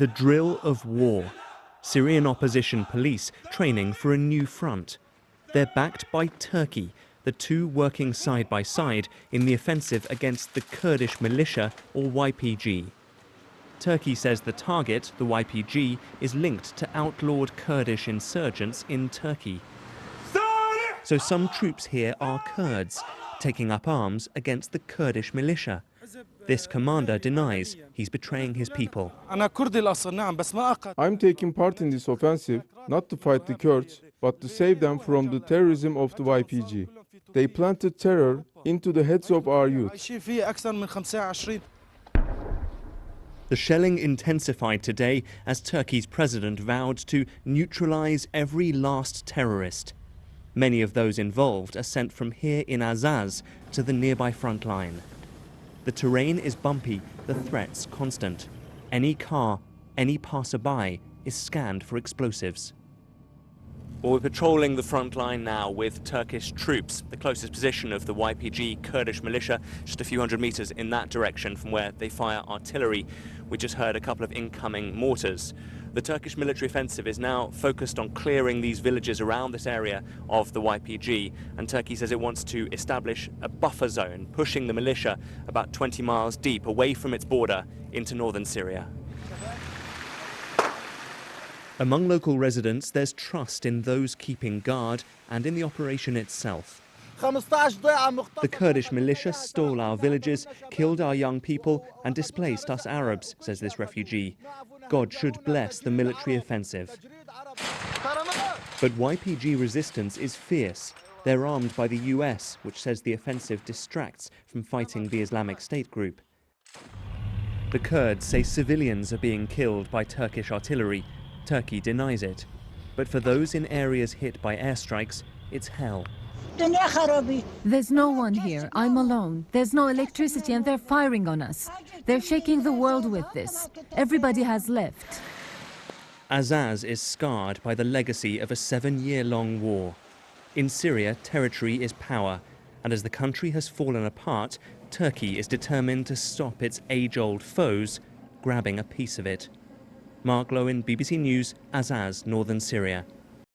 The drill of war. Syrian opposition police training for a new front. They're backed by Turkey, the two working side by side in the offensive against the Kurdish militia, or YPG. Turkey says the target, the YPG, is linked to outlawed Kurdish insurgents in Turkey. So some troops here are Kurds, taking up arms against the Kurdish militia. This commander denies he's betraying his people. I'm taking part in this offensive not to fight the Kurds, but to save them from the terrorism of the YPG. They planted terror into the heads of our youth. The shelling intensified today as Turkey's president vowed to neutralize every last terrorist. Many of those involved are sent from here in Azaz to the nearby front line. The terrain is bumpy, the threats constant. Any car, any passerby is scanned for explosives. Well, we're patrolling the front line now with Turkish troops, the closest position of the YPG Kurdish militia, just a few hundred meters in that direction from where they fire artillery. We just heard a couple of incoming mortars. The Turkish military offensive is now focused on clearing these villages around this area of the YPG, and Turkey says it wants to establish a buffer zone, pushing the militia about 20 miles deep away from its border into northern Syria. Among local residents, there's trust in those keeping guard and in the operation itself. The Kurdish militia stole our villages, killed our young people and displaced us Arabs, says this refugee. God should bless the military offensive. But YPG resistance is fierce. They're armed by the US, which says the offensive distracts from fighting the Islamic State group. The Kurds say civilians are being killed by Turkish artillery. Turkey denies it. But for those in areas hit by airstrikes, it's hell. There's no one here. I'm alone. There's no electricity and they're firing on us. They're shaking the world with this. Everybody has left. Azaz is scarred by the legacy of a 7-year-long war. In Syria, territory is power, and as the country has fallen apart, Turkey is determined to stop its age-old foes grabbing a piece of it. Mark Lowen, BBC News, Azaz, northern Syria.